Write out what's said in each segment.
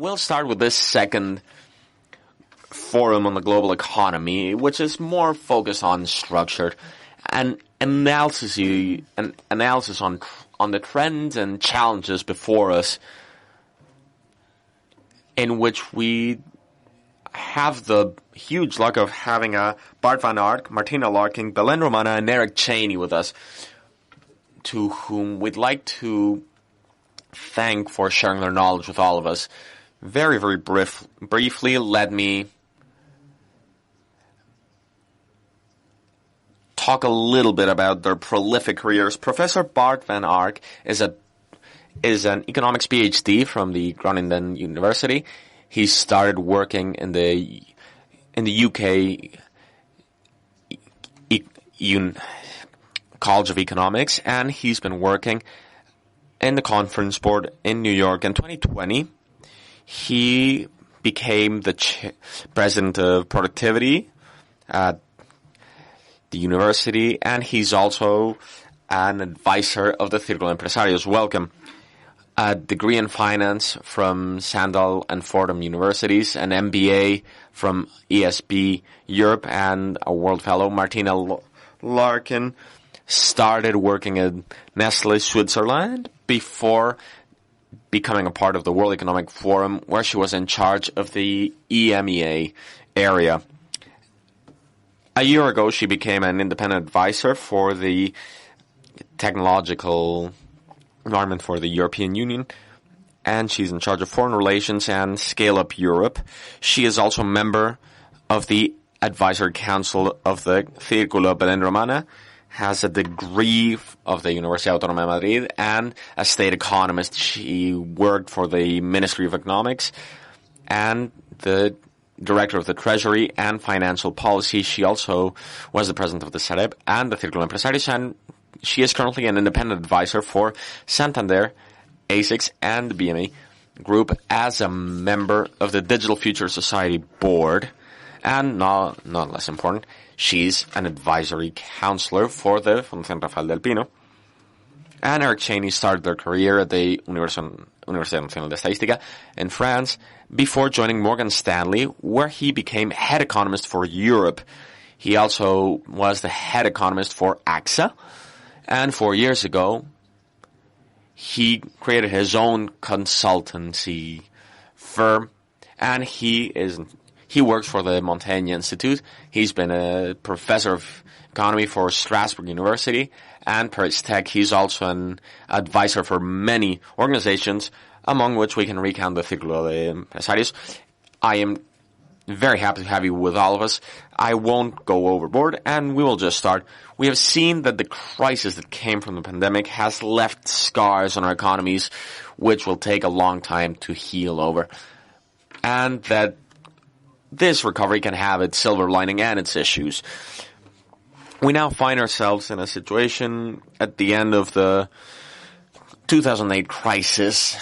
we'll start with this second forum on the global economy, which is more focused on structured and analysis on the trends and challenges before us, in which we have the huge luck of having Bart van Ark, Martina Larkin, Belén Romana, and Eric Chaney with us, to whom we'd like to thank for sharing their knowledge with all of us. Very, very briefly, let me talk a little bit about their prolific careers. Professor Bart van Ark is an economics PhD from the Groningen University. He started working in the UK College of Economics, and he's been working in the Conference Board in New York. In 2020, he became the president of productivity at the university, and he's also an advisor of the Círculo de Empresarios. Welcome. A degree in finance from Sandal and Fordham Universities, an MBA from ESB Europe, and a World Fellow. Martina Larkin started working at Nestle Switzerland before becoming a part of the World Economic Forum, where she was in charge of the EMEA area. A year ago, she became an independent advisor for the technological environment for the European Union, and she's in charge of foreign relations and Scale Up Europe. She is also a member of the Advisory Council of the Círculo Belén Romana, has a degree of the Universidad Autónoma de Madrid, and a state economist. She worked for the Ministry of Economics and the Director of the Treasury and Financial Policy. She also was the president of the Sareb and the Círculo de Empresarios, and she is currently an independent advisor for Santander, ASICS, and the BME Group as a member of the Digital Future Society Board. And not less important, she's an advisory counselor for the Fundación Rafael del Pino. And Eric Chaney started their career at the Universidad Nacional de Estadística in France before joining Morgan Stanley, where he became head economist for Europe. He also was the head economist for AXA. And 4 years ago, he created his own consultancy firm, and he works for the Montaigne Institute. He's been a professor of economy for Strasbourg University and Paris Tech. He's also an advisor for many organizations, among which we can recount the Círculo de Empresarios. I am very happy to have you with all of us. I won't go overboard, and we will just start. We have seen that the crisis that came from the pandemic has left scars on our economies, which will take a long time to heal over, and that this recovery can have its silver lining and its issues. We now find ourselves in a situation at the end of the 2008 crisis,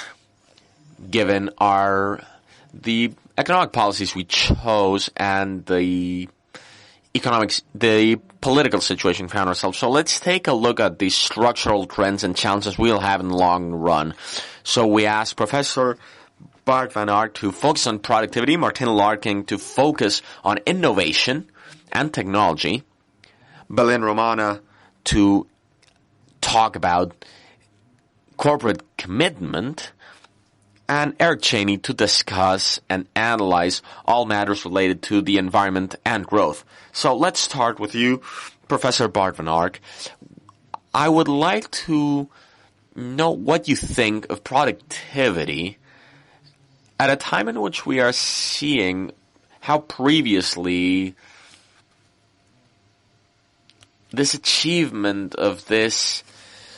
given the economic policies we chose and the political situation we found ourselves. So let's take a look at the structural trends and challenges we'll have in the long run. So we asked Professor Bart van Ark to focus on productivity, Martina Larkin to focus on innovation and technology, Belén Romana to talk about corporate commitment, and Eric Chaney to discuss and analyze all matters related to the environment and growth. So let's start with you, Professor Bart van Ark. I would like to know what you think of productivity at a time in which we are seeing how previously this achievement of this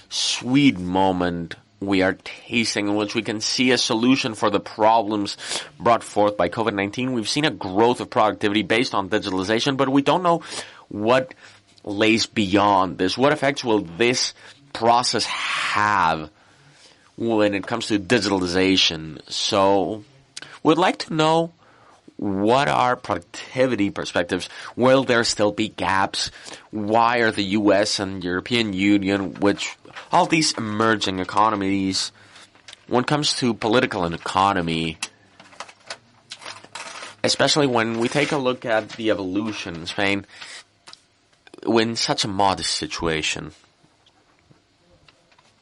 sweet moment we are tasting, in which we can see a solution for the problems brought forth by COVID-19. We've seen a growth of productivity based on digitalization, but we don't know what lays beyond this. What effects will this process have when it comes to digitalization? So we'd like to know, what are productivity perspectives? Will there still be gaps? Why are the US and European Union, which all these emerging economies, when it comes to political and economy, especially when we take a look at the evolution in Spain, in such a modest situation?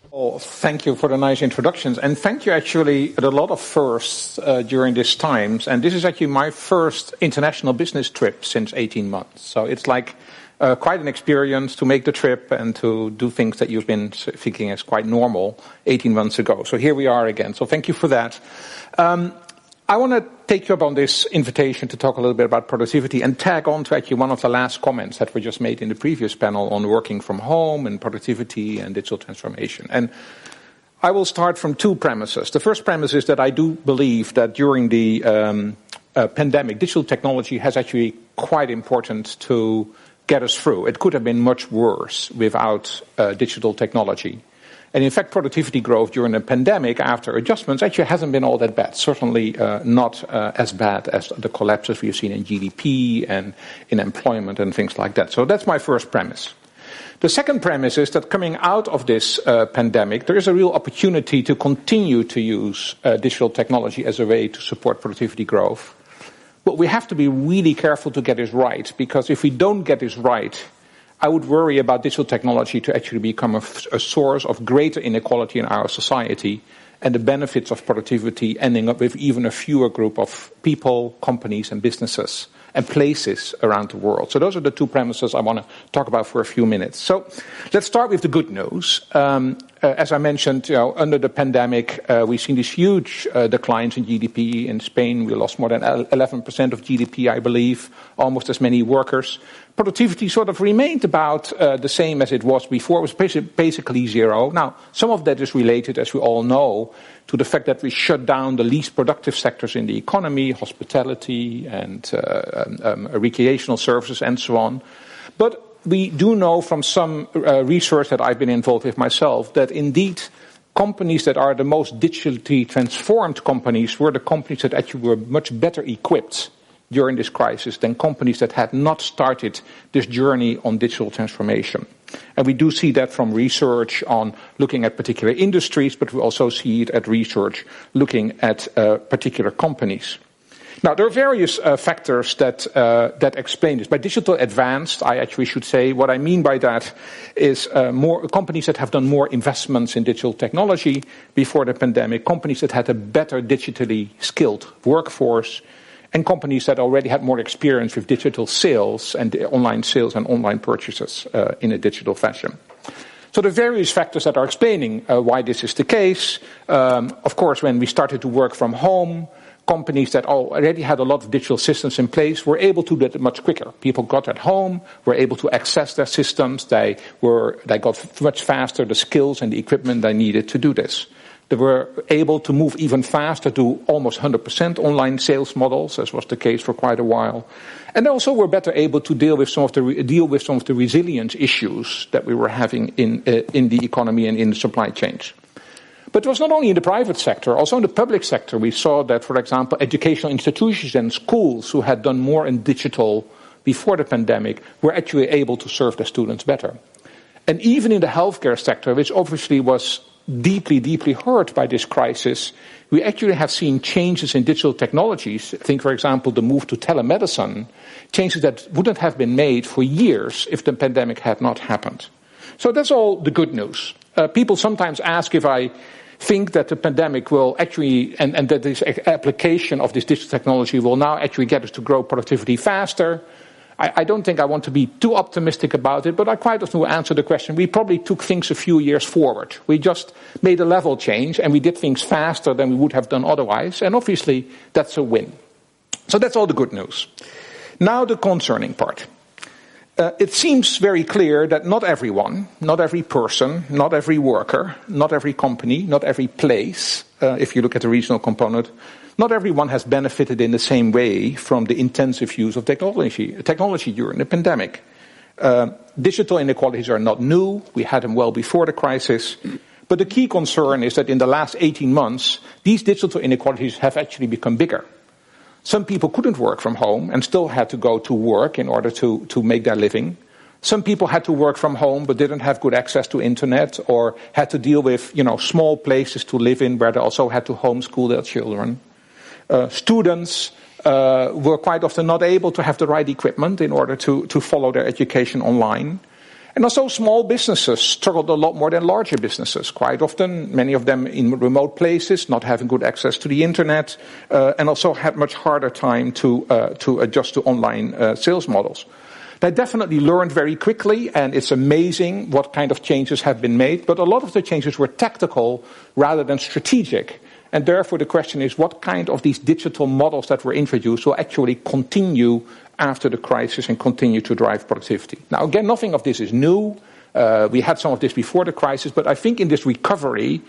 Well, thank you for the nice introductions, and thank you actually at a lot of firsts during these times. And this is actually my first international business trip since 18 months. So it's like quite an experience to make the trip and to do things that you've been thinking as quite normal 18 months ago. So here we are again. So thank you for that. I want to take you up on this invitation to talk a little bit about productivity and tag on to actually one of the last comments that were just made in the previous panel on working from home and productivity and digital transformation. And I will start from two premises. The first premise is that I do believe that during the pandemic, digital technology has actually quite important to get us through. It could have been much worse without digital technology. And in fact, productivity growth during the pandemic, after adjustments, actually hasn't been all that bad. Certainly not as bad as the collapses we've seen in GDP and in employment and things like that. So that's my first premise. The second premise is that coming out of this pandemic, there is a real opportunity to continue to use digital technology as a way to support productivity growth. But we have to be really careful to get this right, because if we don't get this right, I would worry about digital technology to actually become a source of greater inequality in our society, and the benefits of productivity ending up with even a fewer group of people, companies and businesses and places around the world. So those are the two premises I want to talk about for a few minutes. So let's start with the good news. As I mentioned, under the pandemic, we've seen these huge declines in GDP. In Spain, we lost more than 11% of GDP, I believe, almost as many workers. Productivity sort of remained about the same as it was before. It was basically zero. Now, some of that is related, as we all know, to the fact that we shut down the least productive sectors in the economy, hospitality and recreational services and so on. But we do know from some research that I've been involved with myself that indeed companies that are the most digitally transformed companies were the companies that actually were much better equipped during this crisis than companies that had not started this journey on digital transformation. And we do see that from research on looking at particular industries, but we also see it at research looking at particular companies. Now, there are various factors that explain this. By digital advanced, I actually should say, what I mean by that is more companies that have done more investments in digital technology before the pandemic, companies that had a better digitally skilled workforce, and companies that already had more experience with digital sales and online purchases in a digital fashion. So the various factors that are explaining why this is the case. Of course, when we started to work from home, companies that already had a lot of digital systems in place were able to do that much quicker. People got at home, were able to access their systems, they got much faster the skills and the equipment they needed to do this. They were able to move even faster to almost 100% online sales models, as was the case for quite a while. And they also were better able to deal with some of the resilience issues that we were having in the economy and in the supply chains. But it was not only in the private sector, also in the public sector. We saw that, for example, educational institutions and schools who had done more in digital before the pandemic were actually able to serve their students better. And even in the healthcare sector, which obviously was deeply, deeply hurt by this crisis, we actually have seen changes in digital technologies. Think, for example, the move to telemedicine, changes that wouldn't have been made for years if the pandemic had not happened. So that's all the good news. People sometimes ask if I think that the pandemic will actually, and that this application of this digital technology will now actually get us to grow productivity faster. I don't think I want to be too optimistic about it, but I quite often will answer the question, we probably took things a few years forward. We just made a level change and we did things faster than we would have done otherwise, and obviously that's a win. So that's all the good news. Now the concerning part. It seems very clear that not everyone, not every person, not every worker, not every company, not every place, if you look at the regional component, not everyone has benefited in the same way from the intensive use of technology during the pandemic. Digital inequalities are not new. We had them well before the crisis. But the key concern is that in the last 18 months, these digital inequalities have actually become bigger. Some people couldn't work from home and still had to go to work in order to make their living. Some people had to work from home but didn't have good access to internet or had to deal with, small places to live in where they also had to homeschool their children. Students were quite often not able to have the right equipment in order to follow their education online. And also small businesses struggled a lot more than larger businesses. Quite often, many of them in remote places, not having good access to the internet, and also had much harder time to adjust to online sales models. They definitely learned very quickly, and it's amazing what kind of changes have been made, but a lot of the changes were tactical rather than strategic. And therefore the question is, what kind of these digital models that were introduced will actually continue after the crisis and continue to drive productivity? Now again, nothing of this is new. We had some of this before the crisis, but I think in this recovery,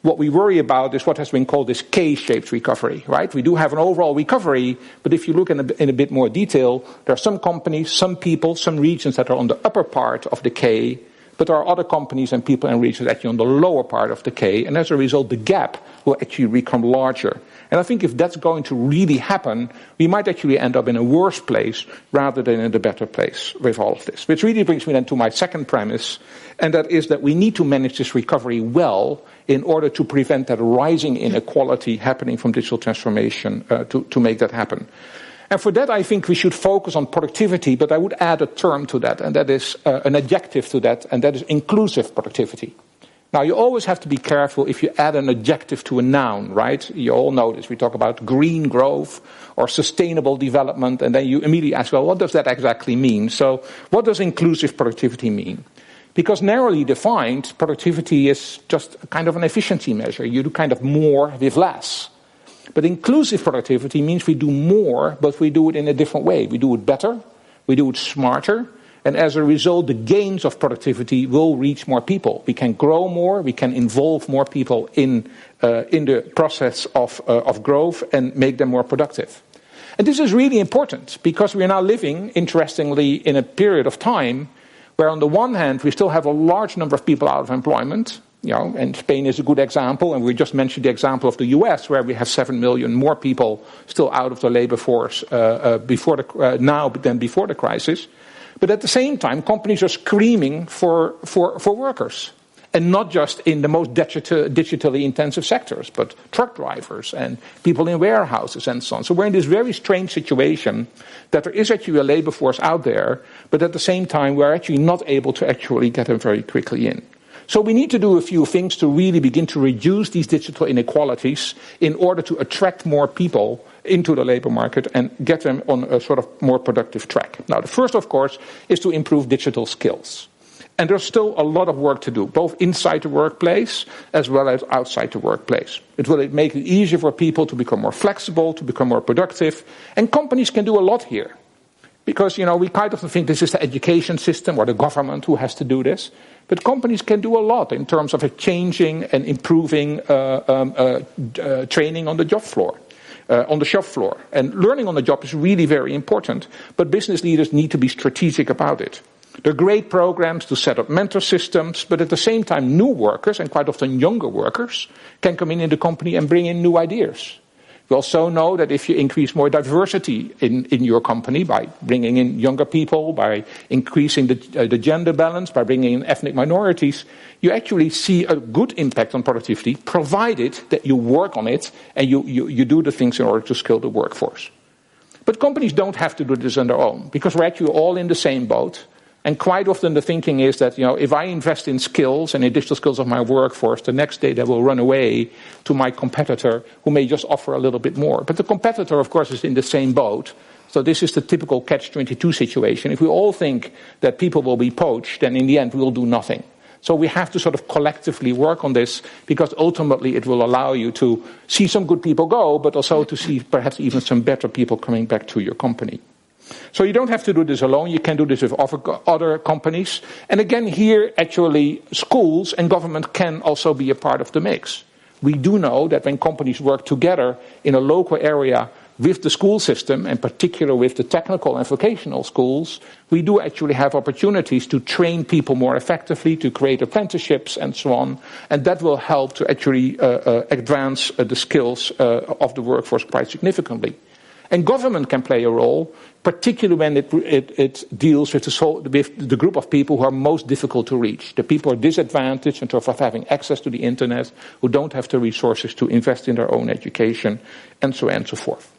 what we worry about is what has been called this K-shaped recovery, right? We do have an overall recovery, but if you look in a bit more detail, there are some companies, some people, some regions that are on the upper part of the K, but there are other companies and people and regions actually on the lower part of the K, and as a result, the gap will actually become larger. And I think if that's going to really happen, we might actually end up in a worse place rather than in a better place with all of this. Which really brings me then to my second premise, and that is that we need to manage this recovery well in order to prevent that rising inequality happening from digital transformation to make that happen. And for that, I think we should focus on productivity, but I would add a term to that, and that is an adjective to that, and that is inclusive productivity. Now, you always have to be careful if you add an adjective to a noun, right? You all know this. We talk about green growth or sustainable development, and then you immediately ask, well, what does that exactly mean? So what does inclusive productivity mean? Because narrowly defined, productivity is just kind of an efficiency measure. You do kind of more with less. But inclusive productivity means we do more, but we do it in a different way. We do it better, we do it smarter, and as a result, the gains of productivity will reach more people. We can grow more, we can involve more people in the process of growth and make them more productive. And this is really important because we are now living, interestingly, in a period of time where on the one hand we still have a large number of people out of employment. And Spain is a good example, and we just mentioned the example of the US, where we have 7 million more people still out of the labor force now than before the crisis. But at the same time, companies are screaming for workers, and not just in the most digitally intensive sectors, but truck drivers and people in warehouses and so on. So we're in this very strange situation that there is actually a labor force out there, but at the same time we're actually not able to actually get them very quickly in. So we need to do a few things to really begin to reduce these digital inequalities in order to attract more people into the labor market and get them on a sort of more productive track. Now, the first, of course, is to improve digital skills. And there's still a lot of work to do, both inside the workplace as well as outside the workplace. It will make it easier for people to become more flexible, to become more productive, and companies can do a lot here. Because, we quite often think this is the education system or the government who has to do this. But companies can do a lot in terms of changing and improving training on the job floor, on the shop floor. And learning on the job is really very important, but business leaders need to be strategic about it. There are great programs to set up mentor systems, but at the same time new workers, and quite often younger workers, can come in the company and bring in new ideas. We also know that if you increase more diversity in your company by bringing in younger people, by increasing the gender balance, by bringing in ethnic minorities, you actually see a good impact on productivity, provided that you work on it and you do the things in order to skill the workforce. But companies don't have to do this on their own, because we're actually all in the same boat. And quite often the thinking is that, if I invest in skills and in digital skills of my workforce, the next day they will run away to my competitor who may just offer a little bit more. But the competitor, of course, is in the same boat. So this is the typical catch-22 situation. If we all think that people will be poached, then in the end we will do nothing. So we have to sort of collectively work on this, because ultimately it will allow you to see some good people go, but also to see perhaps even some better people coming back to your company. So you don't have to do this alone. You can do this with other companies. And again, here, actually, schools and government can also be a part of the mix. We do know that when companies work together in a local area with the school system, and particularly with the technical and vocational schools, we do actually have opportunities to train people more effectively, to create apprenticeships and so on. And that will help to actually advance the skills of the workforce quite significantly. And government can play a role, particularly when it deals with the group of people who are most difficult to reach. The people who are disadvantaged in terms of having access to the internet, who don't have the resources to invest in their own education, and so on and so forth.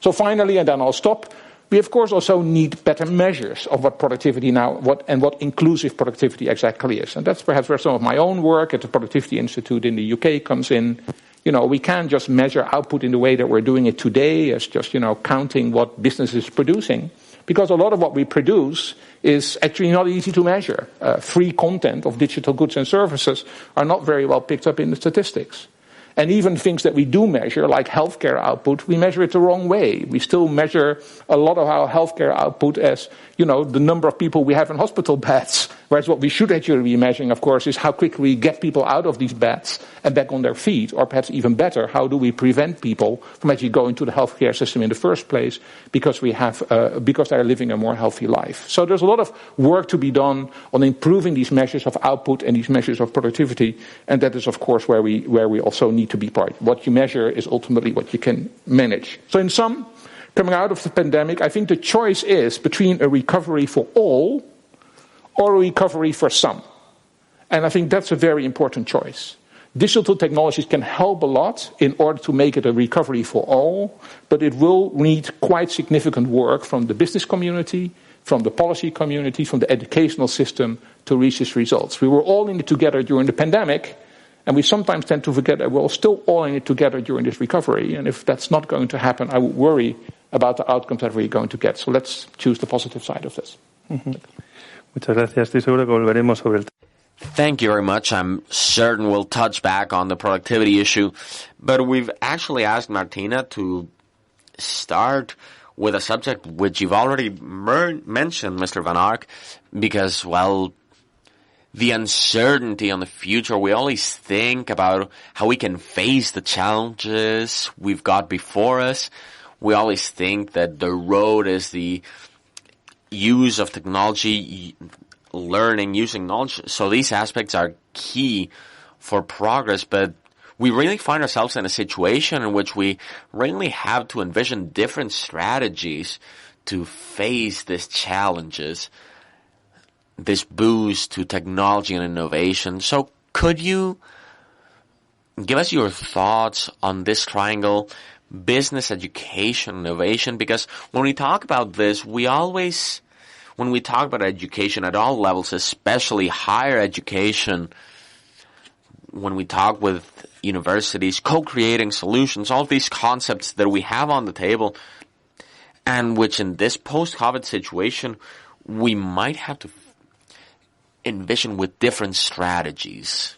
So finally, and then I'll stop, we of course also need better measures of what productivity now, what inclusive productivity exactly is. And that's perhaps where some of my own work at the Productivity Institute in the UK comes in. We can't just measure output in the way that we're doing it today as just, counting what business is producing. Because a lot of what we produce is actually not easy to measure. Free content of digital goods and services are not very well picked up in the statistics. And even things that we do measure, like healthcare output, we measure it the wrong way. We still measure a lot of our healthcare output as, the number of people we have in hospital beds. Whereas what we should actually be measuring, of course, is how quickly we get people out of these beds and back on their feet. Or perhaps even better, how do we prevent people from actually going to the healthcare system in the first place because they're living a more healthy life. So there's a lot of work to be done on improving these measures of output and these measures of productivity. And that is, of course, where we also need to be part. What you measure is ultimately what you can manage. So in sum, coming out of the pandemic, I think the choice is between a recovery for all or a recovery for some. And I think that's a very important choice. Digital technologies can help a lot in order to make it a recovery for all, but it will need quite significant work from the business community, from the policy community, from the educational system to reach these results. We were all in it together during the pandemic, and we sometimes tend to forget that we're still all in it together during this recovery. And if that's not going to happen, I would worry about the outcomes that we're going to get. So let's choose the positive side of this. Muchas gracias. Estoy seguro que volveremos sobre el tema. Thank you very much. I'm certain we'll touch back on the productivity issue. But we've actually asked Martina to start with a subject which you've already mentioned, Mr. Van Ark, because, well, the uncertainty on the future, we always think about how we can face the challenges we've got before us. We always think that the road is the use of technology, learning, using knowledge. So these aspects are key for progress, but we really find ourselves in a situation in which we really have to envision different strategies to face these challenges, this boost to technology and innovation. So could you give us your thoughts on this triangle, business, education, innovation? Because when we talk about this, when we talk about education at all levels, especially higher education, when we talk with universities, co-creating solutions, all of these concepts that we have on the table, and which in this post-COVID situation, we might have to envision with different strategies.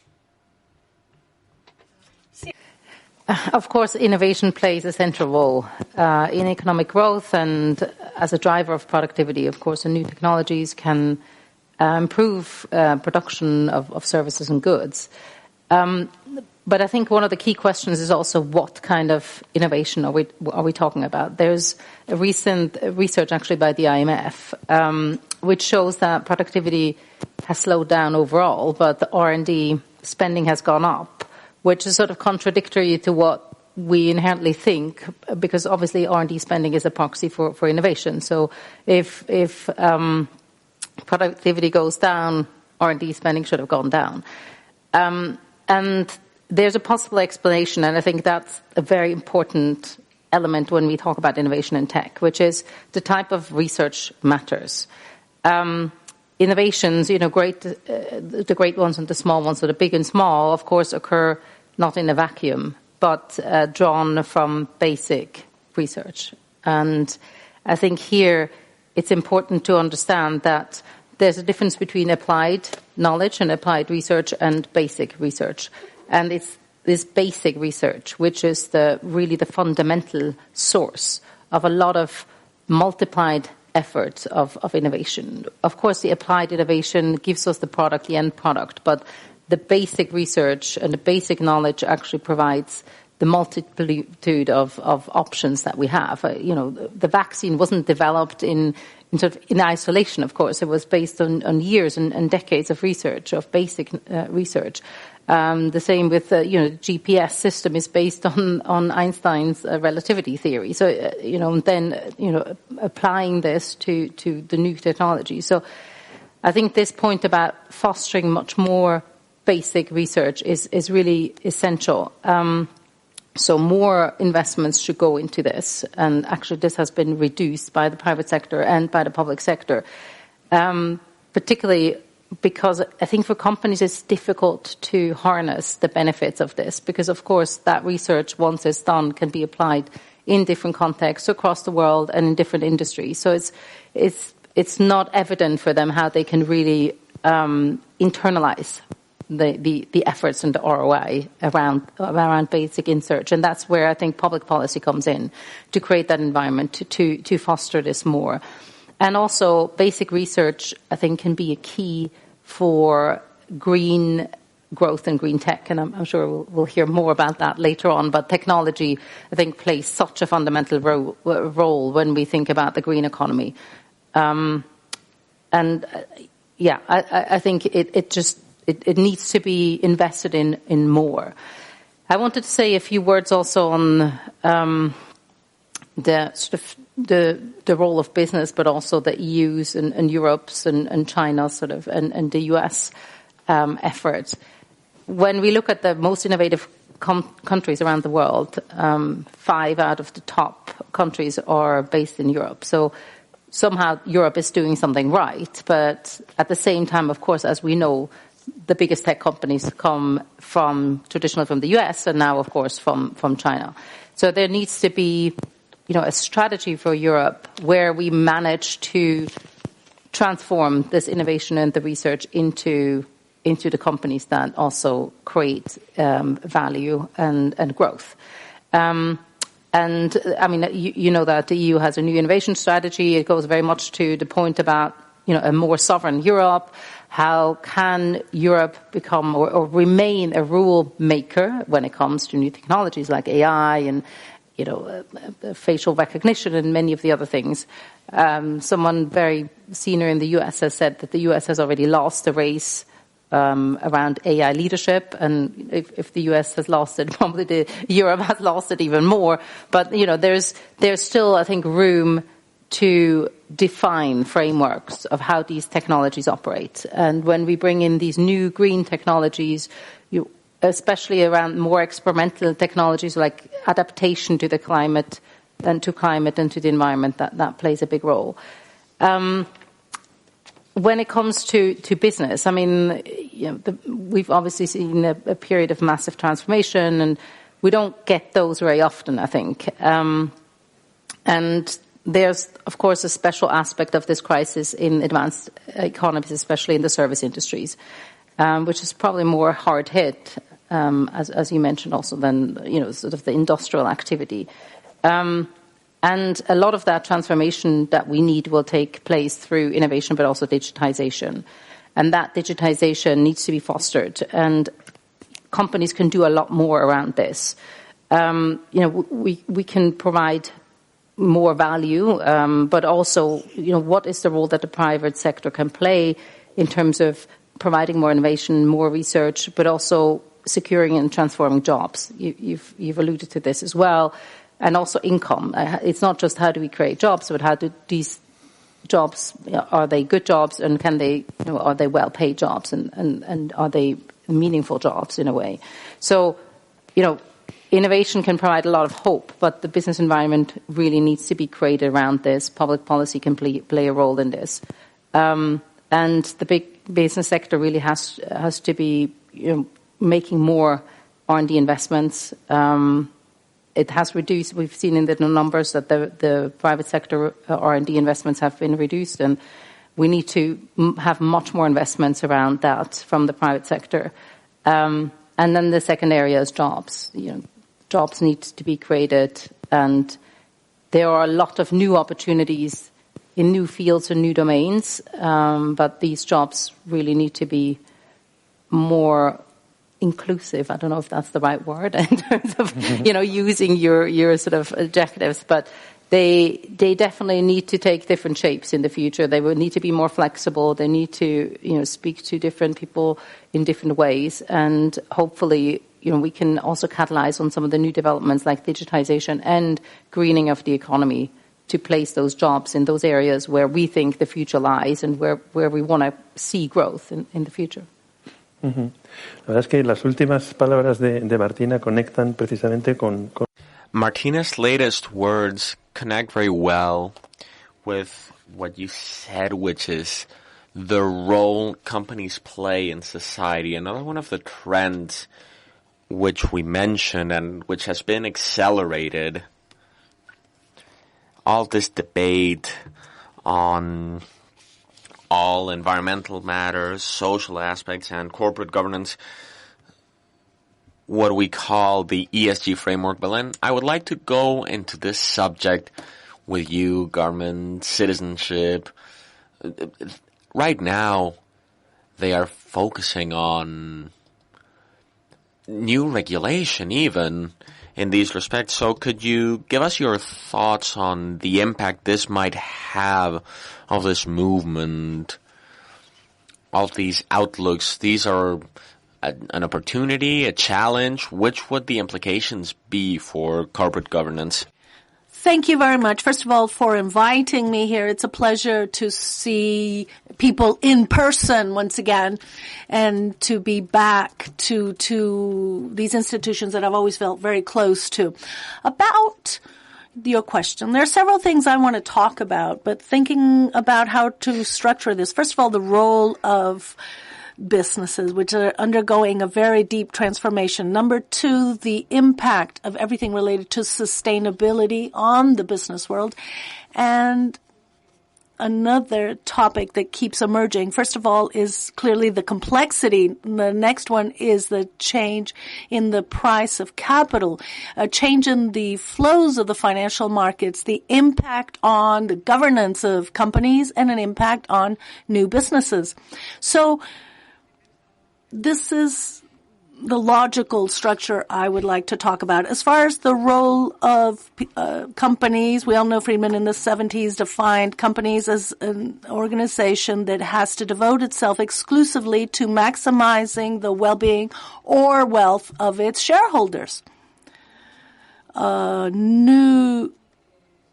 Of course, innovation plays a central role in economic growth and as a driver of productivity. Of course, new technologies can improve production of services and goods. But I think one of the key questions is also what kind of innovation are we talking about? There's a recent research actually by the IMF which shows that productivity has slowed down overall, but the R&D spending has gone up, which is sort of contradictory to what we inherently think, because obviously R&D spending is a proxy for innovation. So if productivity goes down, R&D spending should have gone down. And there's a possible explanation, and I think that's a very important element when we talk about innovation in tech, which is the type of research matters. Innovations, the great ones and the small ones, so the big and small, of course, occur not in a vacuum, but drawn from basic research. And I think here it's important to understand that there's a difference between applied knowledge and applied research and basic research. And it's this basic research which is really the fundamental source of a lot of multiplied effort of innovation. Of course, the applied innovation gives us the product, the end product, but the basic research and the basic knowledge actually provides the multitude of options that we have. The vaccine wasn't developed in isolation, of course. It was based on years and decades of research, of basic research. The same with the GPS system is based on Einstein's relativity theory. So applying this to the new technology. So I think this point about fostering much more basic research is really essential. So more investments should go into this. And actually this has been reduced by the private sector and by the public sector, particularly because I think for companies it's difficult to harness the benefits of this because, of course, that research, once it's done, can be applied in different contexts across the world and in different industries. So it's not evident for them how they can really internalize the efforts and the ROI around basic research. And that's where I think public policy comes in to create that environment to foster this more. And also basic research, I think, can be a key for green growth and green tech. And I'm sure we'll hear more about that later on. But technology, I think, plays such a fundamental role when we think about the green economy. I think it needs to be invested in more. I wanted to say a few words also on the sort of the role of business, but also the EU's and Europe's and China's sort of and the US efforts. When we look at the most innovative countries around the world, 5 out of the top countries are based in Europe. So somehow Europe is doing something right, but at the same time, of course, as we know, the biggest tech companies come traditionally from the US and now, of course, from China. So there needs to be, a strategy for Europe where we manage to transform this innovation and the research into the companies that also create value and growth. And I mean, you know that the EU has a new innovation strategy. It goes very much to the point about, a more sovereign Europe. How can Europe become or remain a rule maker when it comes to new technologies like AI and, facial recognition and many of the other things? Someone very senior in the US has said that the US has already lost the race around AI leadership, and if the US has lost it, probably Europe has lost it even more. But there's still, I think, room to define frameworks of how these technologies operate. And when we bring in these new green technologies, especially around more experimental technologies like adaptation to the climate and to the environment, that plays a big role. When it comes to business, I mean, we've obviously seen a period of massive transformation, and we don't get those very often, I think. And there's, of course, a special aspect of this crisis in advanced economies, especially in the service industries, which is probably more hard hit, as you mentioned also, than, sort of the industrial activity. And a lot of that transformation that we need will take place through innovation, but also digitization. And that digitization needs to be fostered. And companies can do a lot more around this. We can provide more value, but also, what is the role that the private sector can play in terms of providing more innovation, more research, but also securing and transforming jobs. You've alluded to this as well. And also income. It's not just how do we create jobs, but how do these jobs, are they good jobs, and can they, are they well-paid jobs, and are they meaningful jobs in a way? So, innovation can provide a lot of hope, but the business environment really needs to be created around this. Public policy can play a role in this. And the big business sector really has to be, making more R&D investments. It has reduced. We've seen in the numbers that the private sector R&D investments have been reduced, and we need to have much more investments around that from the private sector. And then the second area is jobs. Jobs need to be created, and there are a lot of new opportunities in new fields and new domains, but these jobs really need to be more inclusive. I don't know if that's the right word in terms of, using your sort of adjectives, but they definitely need to take different shapes in the future. They will need to be more flexible. They need to, speak to different people in different ways. And hopefully, we can also catalyze on some of the new developments like digitization and greening of the economy to place those jobs in those areas where we think the future lies and where we want to see growth in the future. La verdad es que las últimas palabras de Martina conectan precisamente con... Martina's latest words connect very well with what you said, which is the role companies play in society. Another one of the trends which we mentioned and which has been accelerated, all this debate on all environmental matters, social aspects, and corporate governance, what we call the ESG framework. Belén, I would like to go into this subject with you, government, citizenship. Right now, they are focusing on new regulation even in these respects. So could you give us your thoughts on the impact this might have of this movement, of these outlooks? These are an opportunity, a challenge. Which would the implications be for corporate governance? Thank you very much, first of all, for inviting me here. It's a pleasure to see people in person once again and to be back to these institutions that I've always felt very close to. About your question, there are several things I want to talk about, but thinking about how to structure this. First of all, the role of businesses, which are undergoing a very deep transformation. Number two, the impact of everything related to sustainability on the business world. And another topic that keeps emerging, first of all, is clearly the complexity. The next one is the change in the price of capital, a change in the flows of the financial markets, the impact on the governance of companies, and an impact on new businesses. So this is the logical structure I would like to talk about. As far as the role of companies, we all know Friedman in the 70s defined companies as an organization that has to devote itself exclusively to maximizing the well-being or wealth of its shareholders. A new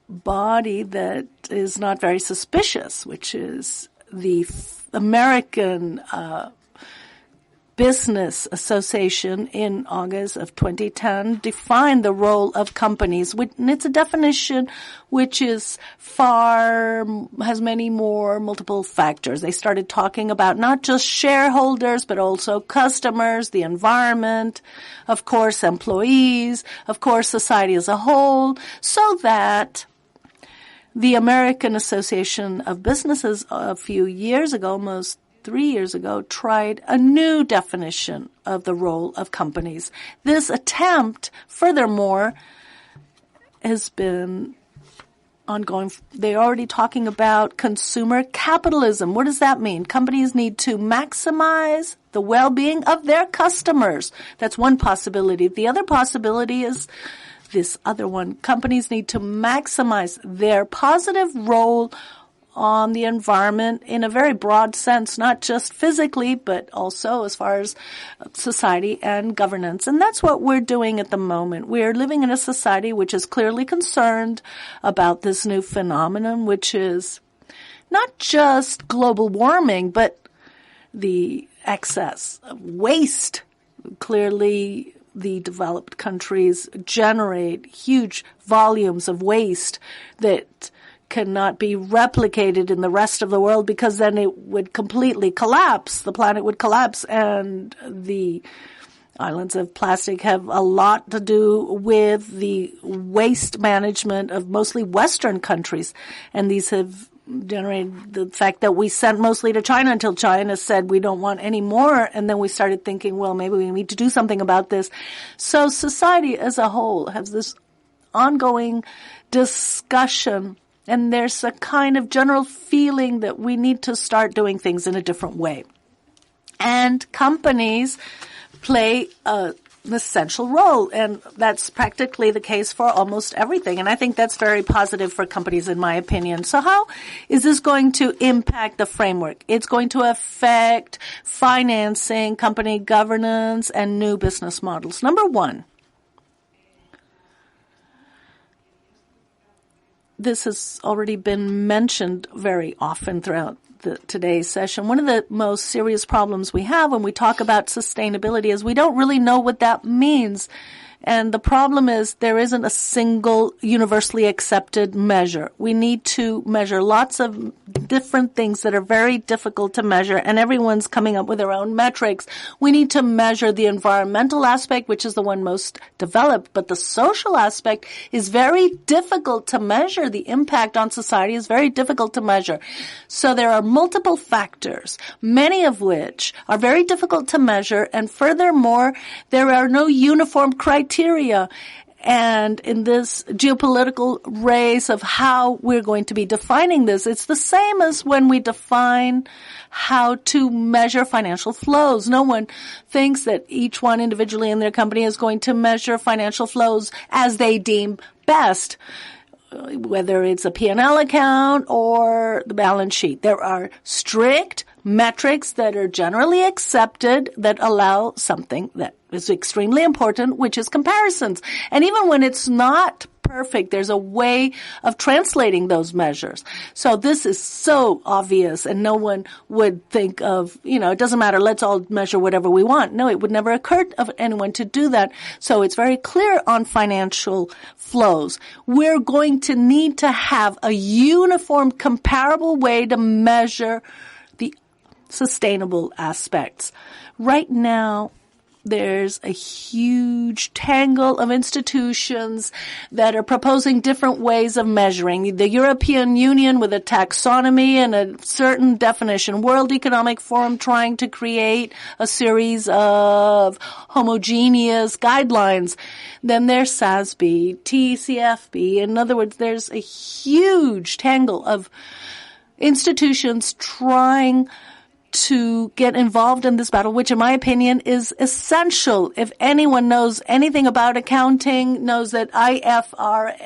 body that is not very suspicious, which is the American Business Association in August of 2010 defined the role of companies, and it's a definition which is has many more multiple factors. They started talking about not just shareholders, but also customers, the environment, of course, employees, of course, society as a whole, so that the American Association of Businesses a few years ago, almost 3 years ago, tried a new definition of the role of companies. This attempt, furthermore, has been ongoing. They're already talking about consumer capitalism. What does that mean? Companies need to maximize the well-being of their customers. That's one possibility. The other possibility is this other one. Companies need to maximize their positive role on the environment in a very broad sense, not just physically, but also as far as society and governance. And that's what we're doing at the moment. We're living in a society which is clearly concerned about this new phenomenon, which is not just global warming, but the excess of waste. Clearly, the developed countries generate huge volumes of waste that cannot be replicated in the rest of the world, because then it would completely collapse. The planet would collapse, and the islands of plastic have a lot to do with the waste management of mostly Western countries. And these have generated the fact that we sent mostly to China until China said we don't want any more. And then we started thinking, well, maybe we need to do something about this. So society as a whole has this ongoing discussion. And there's a kind of general feeling that we need to start doing things in a different way. And companies play an essential role, and that's practically the case for almost everything. And I think that's very positive for companies, in my opinion. So how is this going to impact the framework? It's going to affect financing, company governance, and new business models. Number one, this has already been mentioned very often throughout today's session. One of the most serious problems we have when we talk about sustainability is we don't really know what that means. And the problem is there isn't a single universally accepted measure. We need to measure lots of different things that are very difficult to measure, and everyone's coming up with their own metrics. We need to measure the environmental aspect, which is the one most developed, but the social aspect is very difficult to measure. The impact on society is very difficult to measure. So there are multiple factors, many of which are very difficult to measure, and furthermore, there are no uniform criteria. And in this geopolitical race of how we're going to be defining this, it's the same as when we define how to measure financial flows. No one thinks that each one individually in their company is going to measure financial flows as they deem best, whether it's a P&L account or the balance sheet. There are strict metrics that are generally accepted that allow something that is extremely important, which is comparisons. And even when it's not perfect, there's a way of translating those measures. So this is so obvious, and no one would think of, it doesn't matter, let's all measure whatever we want. No, it would never occur to anyone to do that. So it's very clear on financial flows. We're going to need to have a uniform, comparable way to measure the sustainable aspects. Right now, there's a huge tangle of institutions that are proposing different ways of measuring. The European Union with a taxonomy and a certain definition. World Economic Forum trying to create a series of homogeneous guidelines. Then there's SASB, TCFB. In other words, there's a huge tangle of institutions trying to get involved in this battle, which in my opinion is essential. If anyone knows anything about accounting, knows that IFR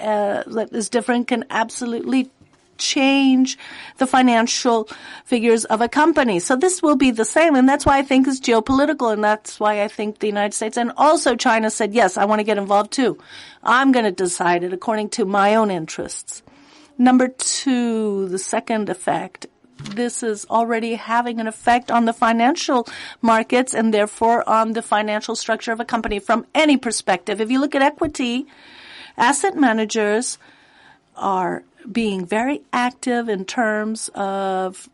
that is different can absolutely change the financial figures of a company. So this will be the same, and that's why I think it's geopolitical, and that's why I think the United States and also China said, yes, I want to get involved too. I'm going to decide it according to my own interests. Number two, the second effect. This is already having an effect on the financial markets and therefore on the financial structure of a company from any perspective. If you look at equity, asset managers are being very active in terms of,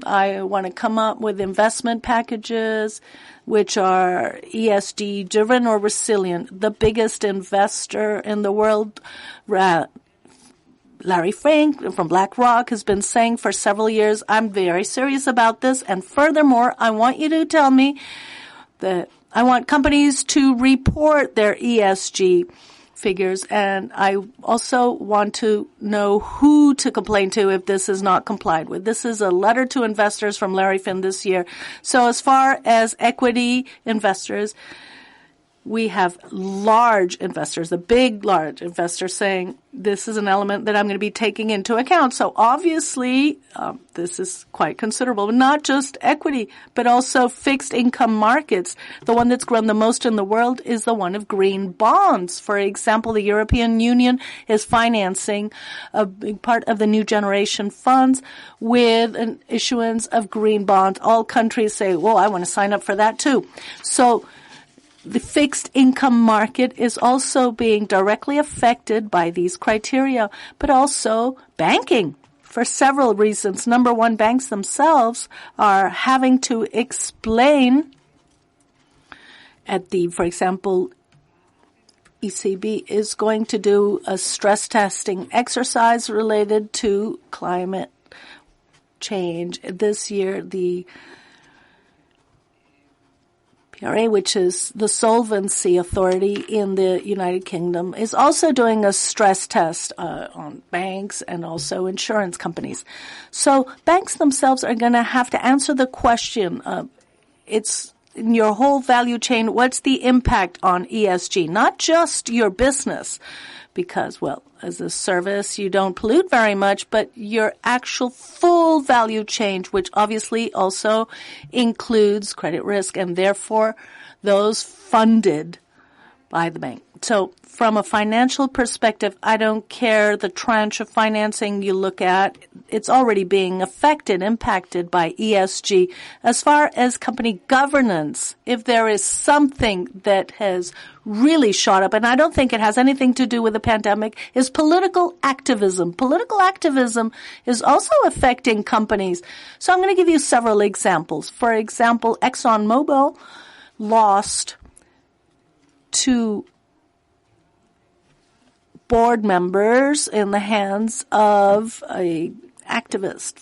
I want to come up with investment packages which are ESG driven or resilient. The biggest investor in the world, Larry Fink from BlackRock, has been saying for several years, I'm very serious about this. And furthermore, I want you to tell me that I want companies to report their ESG figures. And I also want to know who to complain to if this is not complied with. This is a letter to investors from Larry Fink this year. So as far as equity investors, we have large investors, large investors saying this is an element that I'm going to be taking into account. So obviously, this is quite considerable, but not just equity, but also fixed income markets. The one that's grown the most in the world is the one of green bonds. For example, the European Union is financing a big part of the new generation funds with an issuance of green bonds. All countries say, well, I want to sign up for that too. So the fixed income market is also being directly affected by these criteria, but also banking for several reasons. Number one, banks themselves are having to explain for example, ECB is going to do a stress testing exercise related to climate change. This year, the PRA, which is the solvency authority in the United Kingdom, is also doing a stress test on banks and also insurance companies. So banks themselves are going to have to answer the question, it's in your whole value chain, what's the impact on ESG? Not just your business, because, well, as a service, you don't pollute very much, but your actual full value chain, which obviously also includes credit risk, and therefore those funded by the bank. So from a financial perspective, I don't care the tranche of financing you look at. It's already being affected, impacted by ESG. As far as company governance, if there is something that has really shot up, and I don't think it has anything to do with the pandemic, is political activism. Political activism is also affecting companies. So I'm going to give you several examples. For example, ExxonMobil lost 2 board members in the hands of a activist.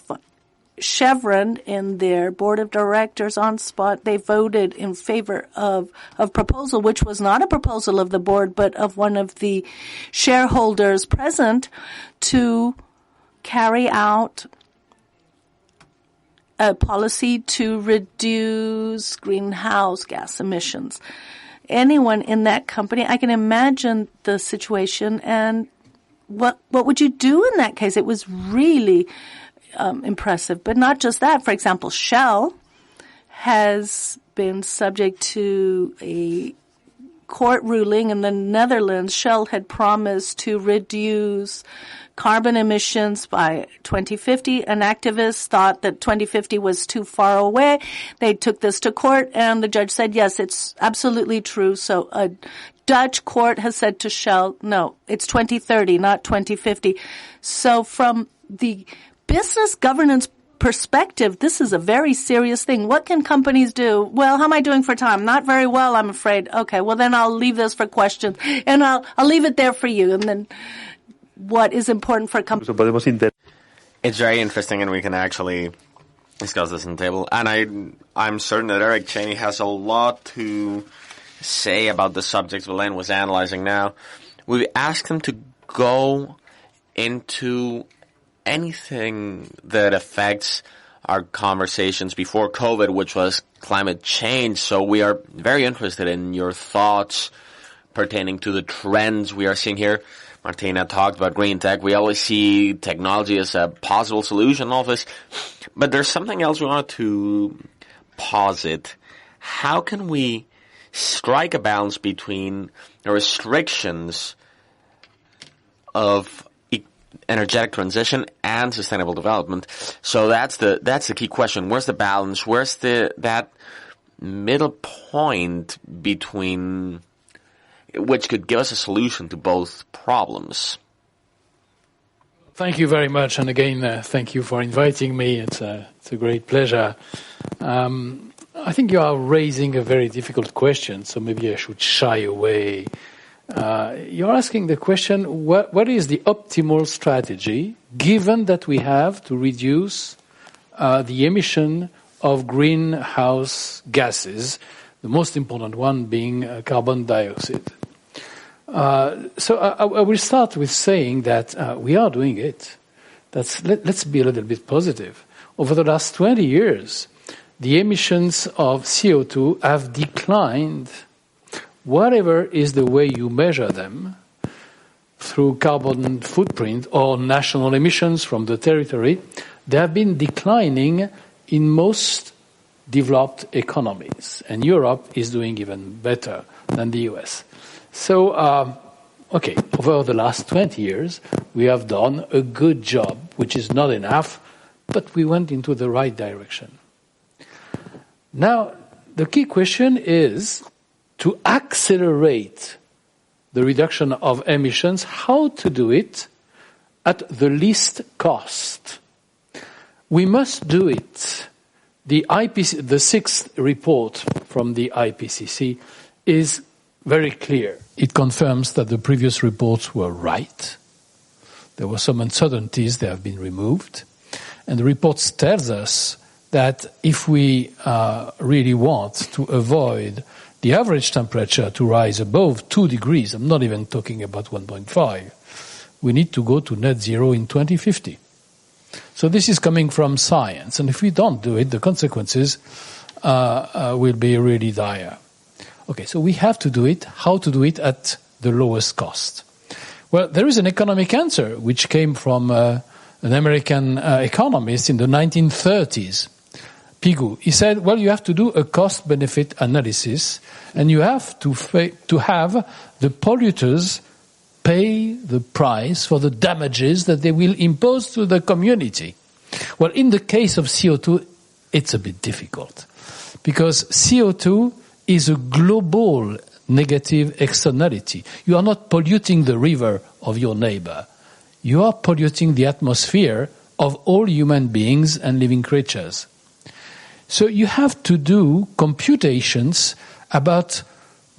Chevron, in their board of directors on spot, they voted in favor of proposal, which was not a proposal of the board, but of one of the shareholders present, to carry out a policy to reduce greenhouse gas emissions. Anyone in that company, I can imagine the situation, and what would you do in that case? It was really impressive. But not just that. For example, Shell has been subject to a court ruling in the Netherlands. Shell had promised to reduce carbon emissions by 2050. An activist thought that 2050 was too far away. They took this to court, and the judge said, yes, it's absolutely true. So a Dutch court has said to Shell, no, it's 2030, not 2050. So from the business governance perspective, this is a very serious thing. What can companies do? Well, how am I doing for time? Not very well, I'm afraid. Okay, well then I'll leave this for questions, and I'll leave it there for you. And then what is important for companies? It's very interesting, and we can actually discuss this on the table. And I'm certain that Eric Chaney has a lot to say about the subjects Belén was analyzing now. We asked him to go into anything that affects our conversations before COVID, which was climate change. So we are very interested in your thoughts pertaining to the trends we are seeing here. Martina talked about green tech. We always see technology as a possible solution, all of this. But there's something else we want to posit. How can we strike a balance between the restrictions of energetic transition and sustainable development? So that's the key question. Where's the balance? Where's that middle point between which could give us a solution to both problems? Thank you very much, and again, thank you for inviting me. It's a great pleasure. I think you are raising a very difficult question, so maybe I should shy away. You're asking the question, what is the optimal strategy, given that we have to reduce the emission of greenhouse gases, the most important one being carbon dioxide? So I will start with saying that we are doing it. Let's be a little bit positive. Over the last 20 years, the emissions of CO2 have declined, whatever is the way you measure them, through carbon footprint or national emissions from the territory. They have been declining in most developed economies, and Europe is doing even better than the US. So, over the last 20 years, we have done a good job, which is not enough, but we went into the right direction. Now, the key question is to accelerate the reduction of emissions, how to do it at the least cost. We must do it. The 6th report from the IPCC is very clear. It confirms that the previous reports were right. There were some uncertainties, they have been removed. And the report tells us that if we really want to avoid the average temperature to rise above 2 degrees, I'm not even talking about 1.5, we need to go to net zero in 2050. So this is coming from science, and if we don't do it, the consequences will be really dire. Okay, so we have to do it. How to do it at the lowest cost? Well, there is an economic answer which came from an American economist in the 1930s. Pigou. He said, well, you have to do a cost-benefit analysis, and you have to have the polluters pay the price for the damages that they will impose to the community. Well, in the case of CO2, it's a bit difficult, because CO2 is a global negative externality. You are not polluting the river of your neighbor. You are polluting the atmosphere of all human beings and living creatures. So you have to do computations about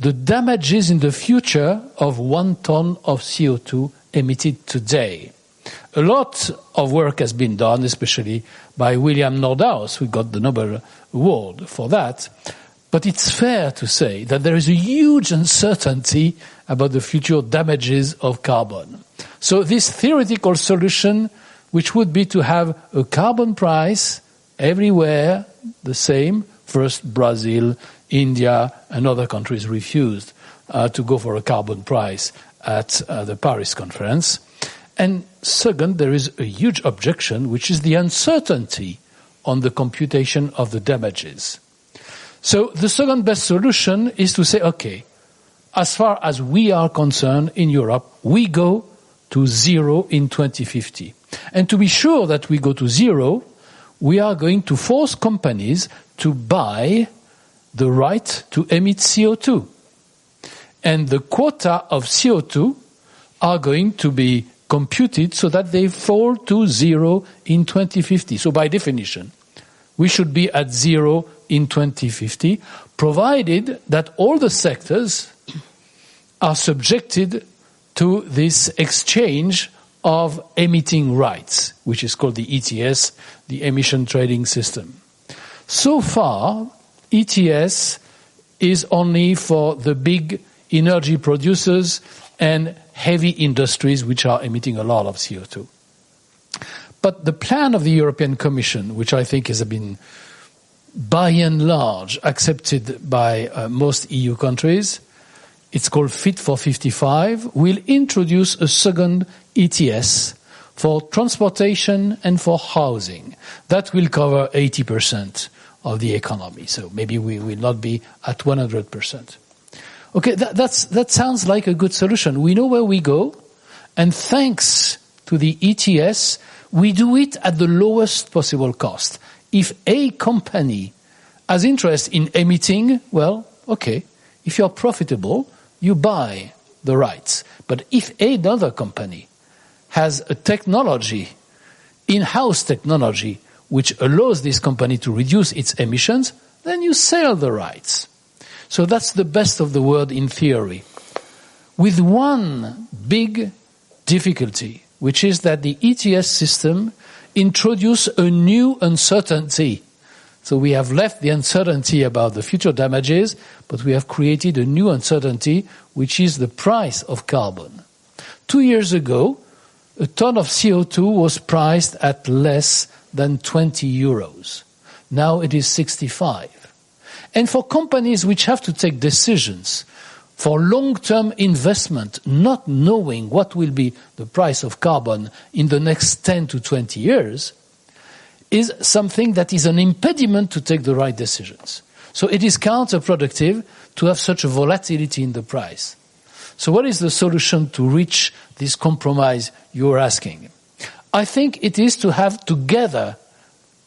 the damages in the future of 1 ton of CO2 emitted today. A lot of work has been done, especially by William Nordhaus, who got the Nobel Award for that. But it's fair to say that there is a huge uncertainty about the future damages of carbon. So this theoretical solution, which would be to have a carbon price everywhere the same, first Brazil, India, and other countries refused to go for a carbon price at the Paris conference. And second, there is a huge objection, which is the uncertainty on the computation of the damages. So the second best solution is to say, okay, as far as we are concerned in Europe, we go to zero in 2050. And to be sure that we go to zero, we are going to force companies to buy the right to emit CO2. And the quota of CO2 are going to be computed so that they fall to zero in 2050. So by definition, we should be at zero in 2050, provided that all the sectors are subjected to this exchange of emitting rights, which is called the ETS, the emission trading system. So far, ETS is only for the big energy producers and heavy industries which are emitting a lot of CO2. But the plan of the European Commission, which I think has been by and large accepted by most EU countries, it's called Fit for 55, will introduce a second ETS for transportation and for housing. That will cover 80% of the economy. So maybe we will not be at 100%. Okay, that sounds like a good solution. We know where we go, and thanks to the ETS, we do it at the lowest possible cost. If a company has interest in emitting, well, okay, if you're profitable, you buy the rights. But if another company has a technology, in-house technology, which allows this company to reduce its emissions, then you sell the rights. So that's the best of the world in theory. With one big difficulty, which is that the ETS system introduces a new uncertainty. So we have left the uncertainty about the future damages, but we have created a new uncertainty, which is the price of carbon. 2 years ago, a ton of CO2 was priced at less than 20 euros. Now it is 65. And for companies which have to take decisions for long-term investment, not knowing what will be the price of carbon in the next 10 to 20 years, is something that is an impediment to take the right decisions. So it is counterproductive to have such a volatility in the price. So what is the solution to reach this compromise you're asking? I think it is to have, together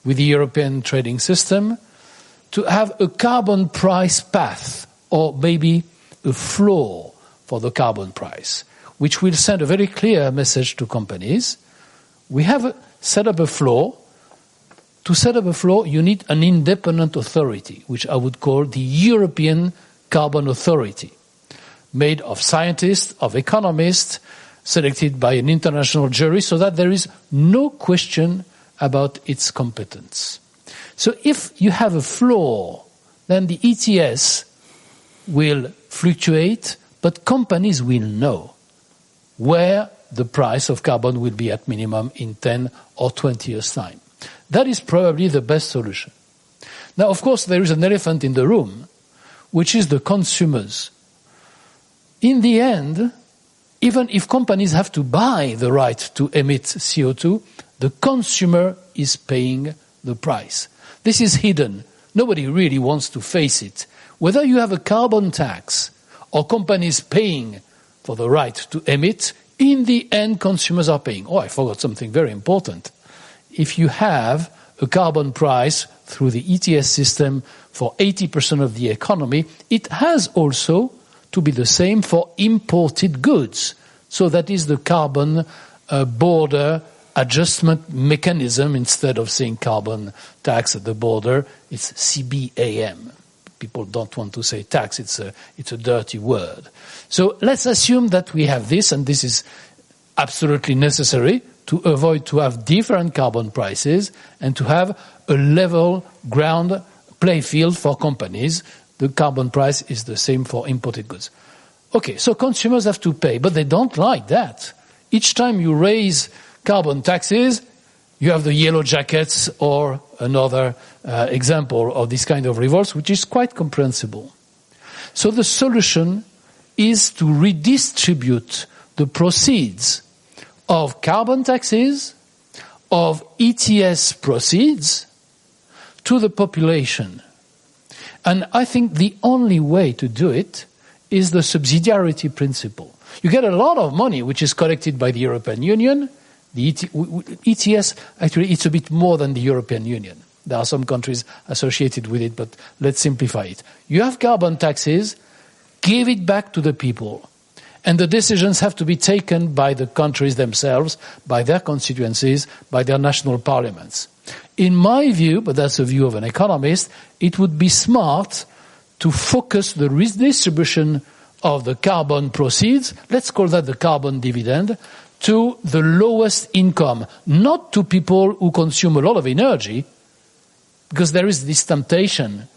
with the European trading system, to have a carbon price path, or maybe a floor for the carbon price, which will send a very clear message to companies. We have set up a floor. To set up a floor, you need an independent authority, which I would call the European Carbon Authority, made of scientists, of economists, selected by an international jury, so that there is no question about its competence. So if you have a floor, then the ETS will fluctuate, but companies will know where the price of carbon will be at minimum in 10 or 20 years' time. That is probably the best solution. Now, of course, there is an elephant in the room, which is the consumers. In the end, even if companies have to buy the right to emit CO2, the consumer is paying the price. This is hidden. Nobody really wants to face it. Whether you have a carbon tax or companies paying for the right to emit, in the end, consumers are paying. Oh, I forgot something very important. If you have a carbon price through the ETS system for 80% of the economy, it has also to be the same for imported goods. So that is the carbon border adjustment mechanism. Instead of saying carbon tax at the border, it's CBAM. People don't want to say tax, it's a dirty word. So let's assume that we have this, and this is absolutely necessary to avoid to have different carbon prices and to have a level ground play field for companies. The carbon price is the same for imported goods. Okay, so consumers have to pay, but they don't like that. Each time you raise carbon taxes, you have the yellow jackets or another example of this kind of revolts, which is quite comprehensible. So the solution is to redistribute the proceeds of carbon taxes, of ETS proceeds, to the population. And I think the only way to do it is the subsidiarity principle. You get a lot of money which is collected by the European Union. The ETS, actually, it's a bit more than the European Union. There are some countries associated with it, but let's simplify it. You have carbon taxes, give it back to the people. And the decisions have to be taken by the countries themselves, by their constituencies, by their national parliaments. In my view, but that's the view of an economist, it would be smart to focus the redistribution of the carbon proceeds, let's call that the carbon dividend, to the lowest income, not to people who consume a lot of energy, because there is this temptation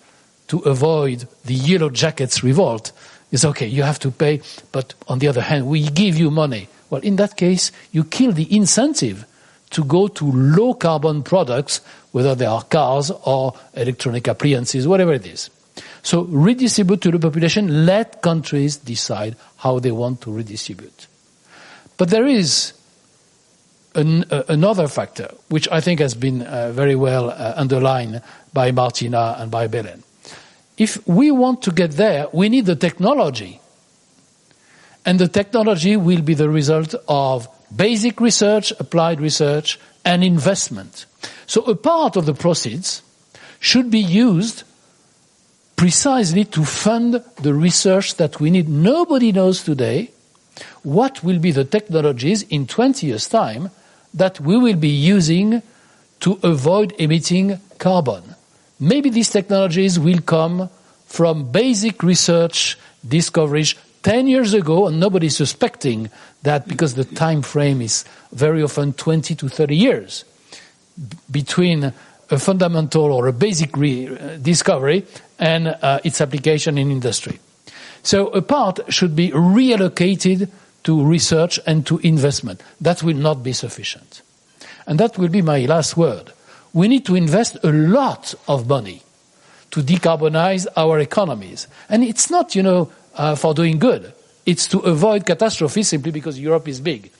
to avoid the yellow jackets revolt. It's okay, you have to pay, but on the other hand, we give you money. Well, in that case, you kill the incentive to go to low carbon products, whether they are cars or electronic appliances, whatever it is. So redistribute to the population, let countries decide how they want to redistribute. But there is another factor, which I think has been very well underlined by Martina and by Belén. If we want to get there, we need the technology. And the technology will be the result of basic research, applied research, and investment. So a part of the proceeds should be used precisely to fund the research that we need. Nobody knows today what will be the technologies in 20 years' time that we will be using to avoid emitting carbon. Maybe these technologies will come from basic research discoveries 10 years ago, and nobody's suspecting that because the time frame is very often 20 to 30 years between a fundamental or a basic discovery and its application in industry. So a part should be reallocated to research and to investment. That will not be sufficient. And that will be my last word. We need to invest a lot of money to decarbonize our economies. And it's not, for doing good. It's to avoid catastrophe simply because Europe is big.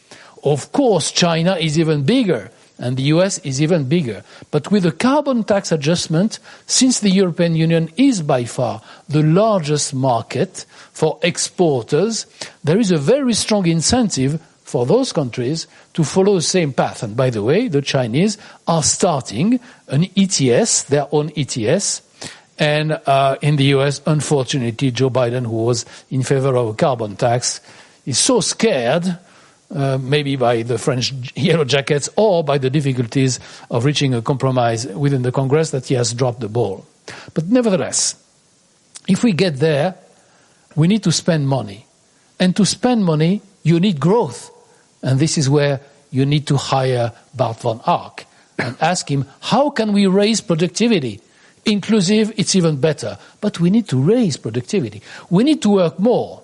Of course, China is even bigger, and the US is even bigger. But with the carbon tax adjustment, since the European Union is by far the largest market for exporters, there is a very strong incentive for those countries to follow the same path. And by the way, the Chinese are starting an ETS, their own ETS. And in the US, unfortunately, Joe Biden, who was in favor of a carbon tax, is so scared, maybe by the French yellow jackets or by the difficulties of reaching a compromise within the Congress, that he has dropped the ball. But nevertheless, if we get there, we need to spend money. And to spend money, you need growth. And this is where you need to hire Bart van Ark and ask him, how can we raise productivity? Inclusive, it's even better. But we need to raise productivity. We need to work more.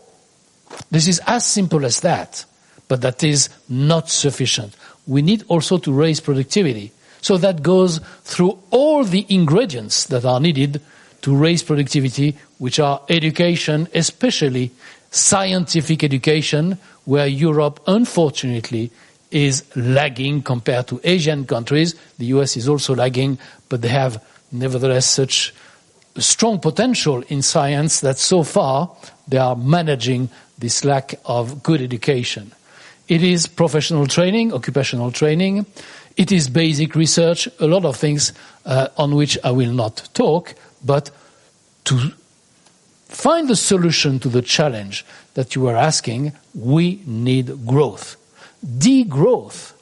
This is as simple as that. But that is not sufficient. We need also to raise productivity. So that goes through all the ingredients that are needed to raise productivity, which are education, especially scientific education, where Europe, unfortunately, is lagging compared to Asian countries. The US is also lagging, but they have nevertheless such strong potential in science that so far they are managing this lack of good education. It is professional training, occupational training. It is basic research, a lot of things on which I will not talk, but to find the solution to the challenge that you are asking, we need growth. Degrowth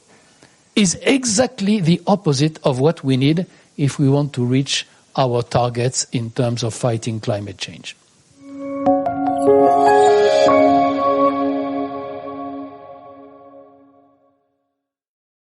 is exactly the opposite of what we need if we want to reach our targets in terms of fighting climate change.